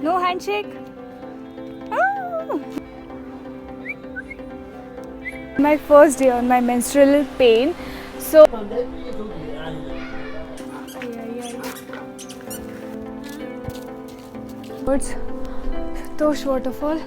No handshake. Ah. My first day on my menstrual pain. So towards Tosh waterfall.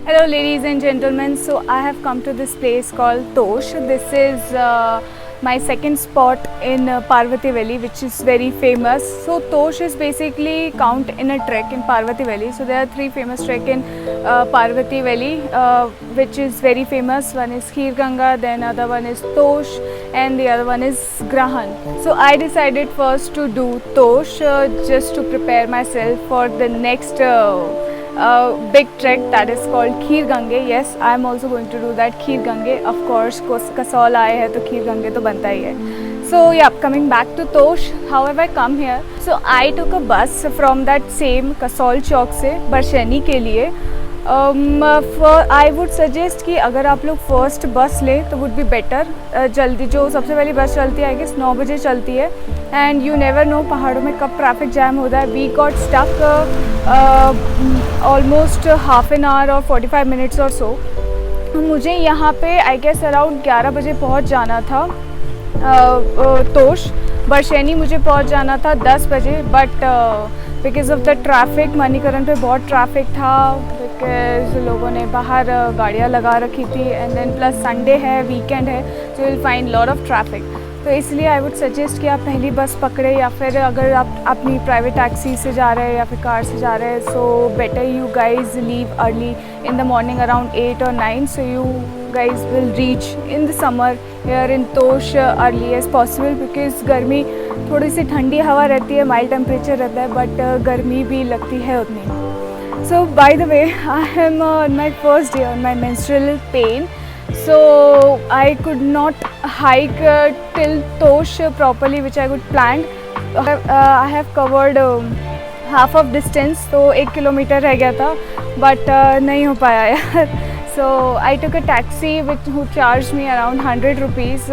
Hello ladies and gentlemen, so I have come to this place called Tosh. This is my second spot in Parvati Valley, which is very famous. So Tosh is basically count in a trek in Parvati Valley. So there are three famous trek in Parvati Valley, which is very famous. One is Kheer Ganga, then other one is Tosh, and the other one is Grahan. So I decided first to do Tosh just to prepare myself for the next big trek that is called Kheer Gange. Yes, I am also going to do that Kheer Gange. Of course, Kasol आए हैं तो Kheer Gange तो बनता ही है. So yeah, coming back to Tosh, how have I come here? So I took a bus from that same Kasol चौक से बरशैनी के लिए. I would suggest कि अगर आप लोग फर्स्ट बस लें तो वुड बी बेटर. जल्दी जो सबसे पहली बस चलती है आई गेस 9 बजे चलती है. एंड यू नेवर नो पहाड़ों में कब ट्रैफिक जैम होता है. We got stuck almost half an hour और 45 मिनट्स और सो. मुझे यहाँ पे आई गेस अराउंड 11 बजे पहुँच जाना था. तोश बरशैनी मुझे पहुँच जाना था 10 बजे, but because of the traffic Manikaran पे बहुत ट्रैफिक था, बिकॉज लोगों ने बाहर गाड़ियाँ लगा रखी थी. एंड देन प्लस संडे है, वीकेंड है, so will find lot of traffic. तो इसलिए आई वुड सजेस्ट कि आप पहली बस पकड़े, या फिर अगर आप अपनी प्राइवेट टैक्सी से जा रहे हैं या फिर कार से जा रहे हैं, so better you guys leave early in the morning around 8 or 9, so you guys will reach in the summer here in Tosh early as possible, because गर्मी थोड़ी सी ठंडी हवा रहती है, माइल्ड टेम्परेचर रहता है, बट गर्मी भी लगती है उतनी. So by the way, I am on my first day on my menstrual pain, so I could not hike till Tosh properly, which I could planned. I have covered half of distance, तो 1 kilometre रह गया था, but नहीं हो पाया यार. So I took a taxi who charged me around 100 rupees,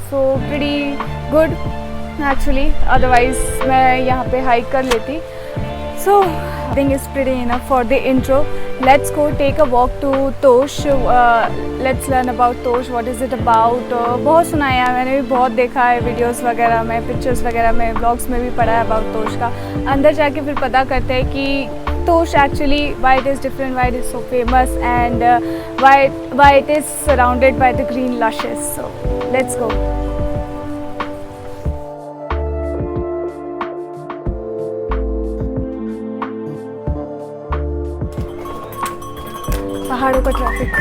so pretty good actually, otherwise मैं यहाँ पे hike कर लेती. So I think it's pretty enough for the intro. Let's go take a walk to Tosh. Let's learn about Tosh. What is it about? बहुत सुना है, मैंने भी बहुत देखा है वीडियोस वगैरह में, पिक्चर्स वगैरह में, ब्लॉग्स में भी पढ़ा है अबाउट तोश का. अंदर जाके फिर पता करते हैं कि Tosh actually why it is different, why it is so famous, and why it is surrounded by the green lushes. So let's go. पहाड़ों का traffic.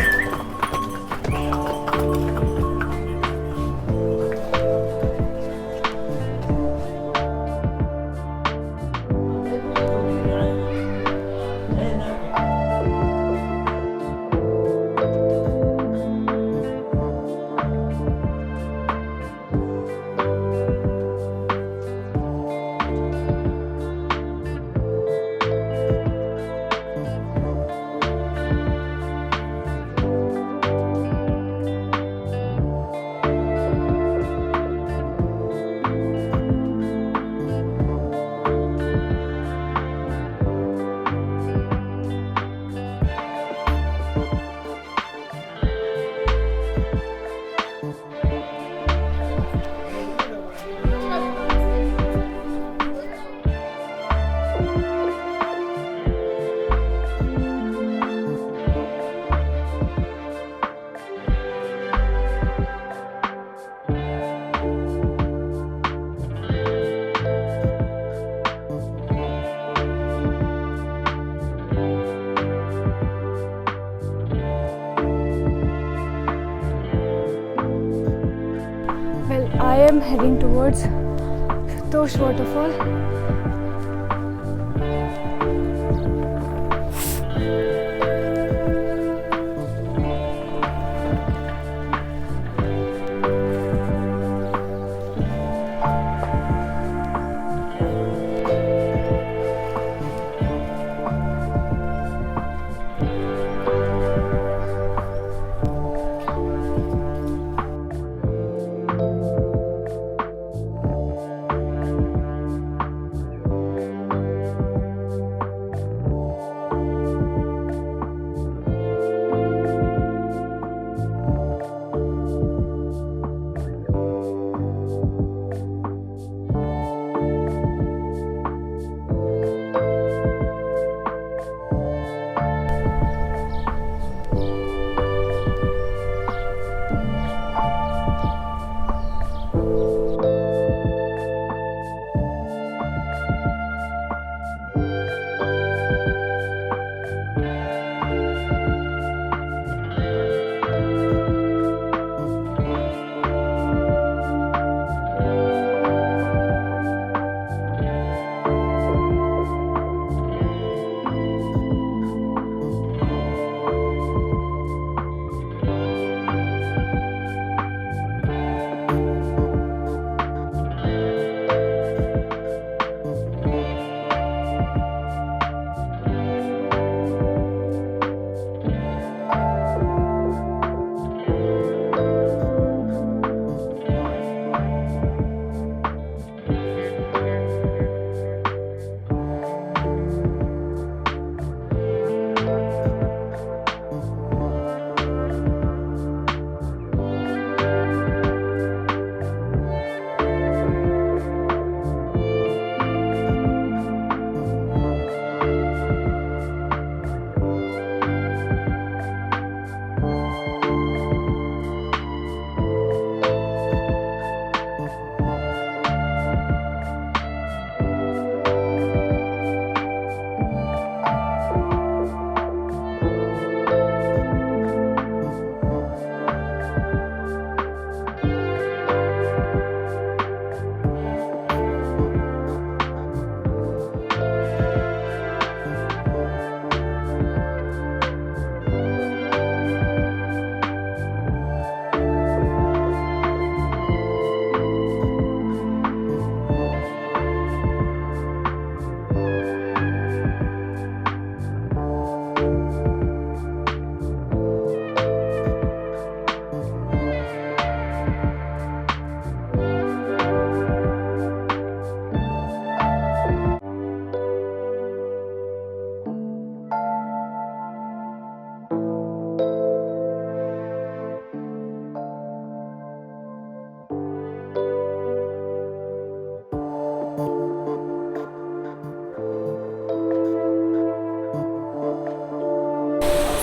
I am heading towards Tosh waterfall.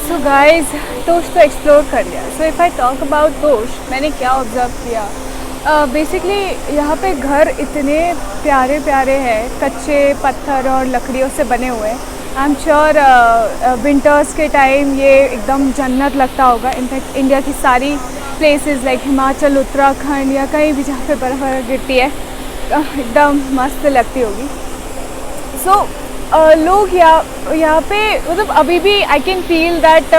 So guys Tosh तो explore कर लिया. So if I talk about Tosh, मैंने क्या observe किया, basically यहाँ पे घर इतने प्यारे प्यारे हैं, कच्चे पत्थर और लकड़ियों से बने हुए. आई एम श्योर विंटर्स के टाइम ये एकदम जन्नत लगता होगा. इनफैक्ट इंडिया की सारी प्लेसेस लाइक हिमाचल, उत्तराखंड या कहीं भी जहाँ पे बर्फ़ गिरती है एकदम मस्त लगती होगी. सो लोग यहाँ पे मतलब अभी भी I can feel that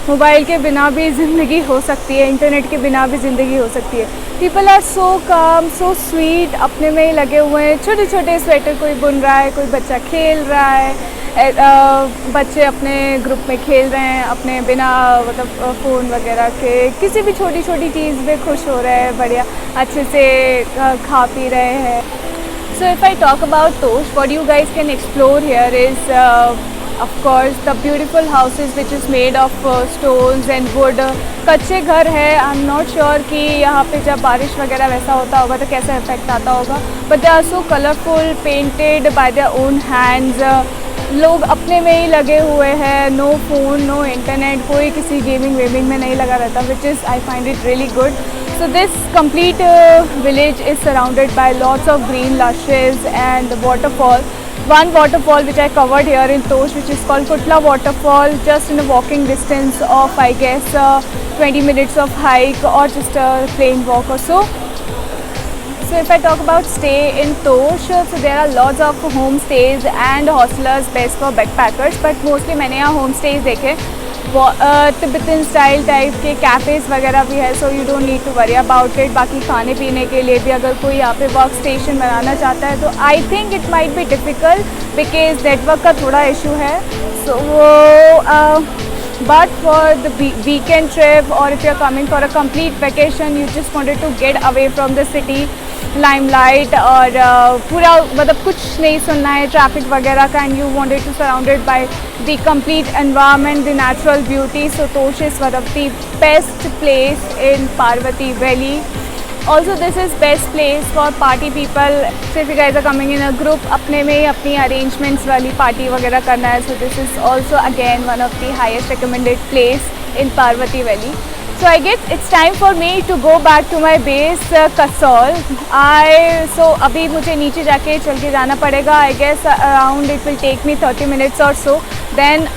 mobile के बिना भी ज़िंदगी हो सकती है, इंटरनेट के बिना भी ज़िंदगी हो सकती है. पीपल आर सो काम, सो स्वीट, अपने में ही लगे हुए हैं. छोटे छोटे स्वेटर कोई बुन रहा है, कोई बच्चा खेल रहा है, बच्चे अपने ग्रुप में खेल रहे हैं अपने बिना मतलब फ़ोन वगैरह के. किसी भी छोटी छोटी चीज़ में खुश हो रहे हैं, बढ़िया अच्छे से खा पी रहे हैं. So if I talk about Tosh, what you guys can explore here is of course the beautiful houses which is made of stones and wood. कच्चे घर है. आई एम नॉट श्योर कि यहाँ पे जब बारिश वगैरह वैसा होता होगा तो कैसा इफेक्ट आता होगा, but they are so colourful, painted by their own hands. लोग अपने में ही लगे हुए हैं, नो फ़ोन, नो इंटरनेट, कोई किसी गेमिंग वेमिंग में नहीं लगा रहता, which is I find it really good. So this complete village is surrounded by lots of green lushes and waterfall. One waterfall which I covered here in Tosh, which is called Kutla waterfall, just in a walking distance of I guess 20 minutes of hike or just a plain walk or so. So if I talk about stay in Tosh, so there are lots of homestays and hostelers best for backpackers, but mostly मैंने यहाँ homestays देखे, Tibetan style type के cafes वगैरह भी है, so you don't need to worry about it. बाकी खाने पीने के लिए भी अगर कोई यहाँ पे वर्क स्टेशन बनाना चाहता है तो I think it might be difficult because network का थोड़ा इशू है. सो but for the weekend trip, or if you're coming for a complete vacation, you just wanted to get away from the city limelight और पूरा मतलब कुछ नहीं सुनना है ट्रैफिक वगैरह का, and you wanted to surrounded by the complete environment, the natural beauty, so Tosh is one of the best place in Parvati Valley. Also this is best place for party people. So if you guys are coming in a group, अपने में ही अपनी arrangements वाली party वगैरह करना है, so this is also again one of the highest recommended place in Parvati Valley. So I guess it's time for me to go back to my base, Kasol. So अभी मुझे नीचे जाके चल के जाना पड़ेगा. I guess around it will take me 30 minutes or so. Then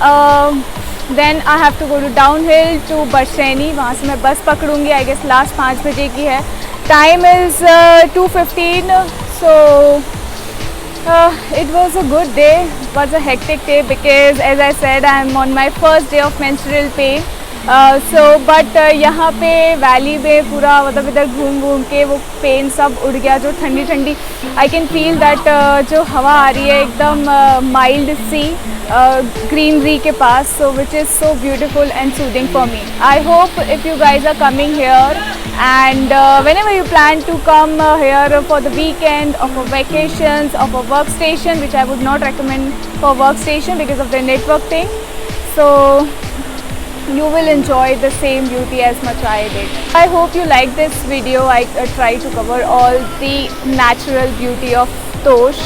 I have to go to downhill to Barseni. वहाँ से मैं बस पकड़ूँगी. I guess लास्ट 5 बजे की है. Time is 2:15. So it was a good day. It was a hectic day because as I said I am on my first day of menstrual pain. But यहाँ पे valley में पूरा मतलब इधर घूम के वो पेन सब उड़ गया. जो ठंडी ठंडी आई कैन फील दैट जो हवा आ रही है एकदम माइल्ड सी ग्रीनरी के पास, so which is so beautiful and soothing for me. I hope if you guys are coming here and whenever you plan to come here for the weekend or for vacations or for workstation, which I would not recommend for workstation because of the network thing, so you will enjoy the same beauty as much I did. I hope you like this video. I try to cover all the natural beauty of Tosh,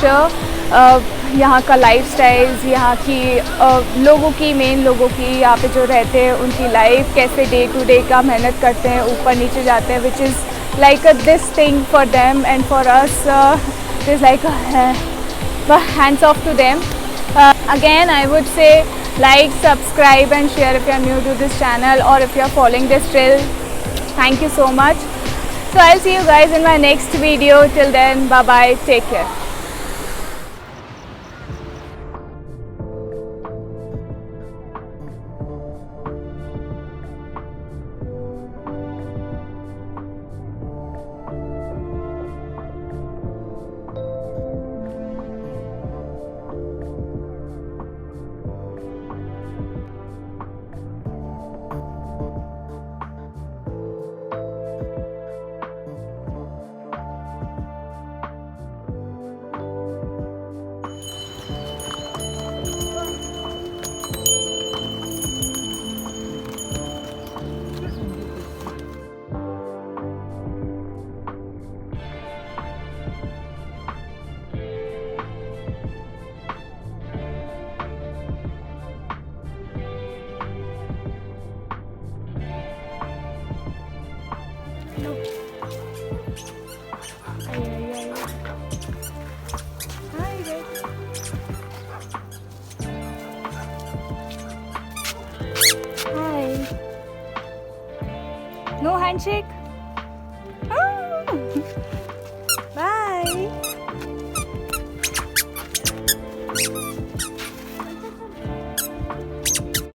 यहाँ का lifestyles, यहाँ की लोगों की, main लोगों की यहाँ पे जो रहते हैं उनकी लाइफ कैसे डे टू डे का मेहनत करते हैं, ऊपर नीचे जाते हैं, which is like this thing for them and for us is like hands off to them. Again I would say like, subscribe and share if you are new to this channel, or if you are following this trail. Thank you so much. So I'll see you guys in my next video. Till then, bye bye, take care. No handshake?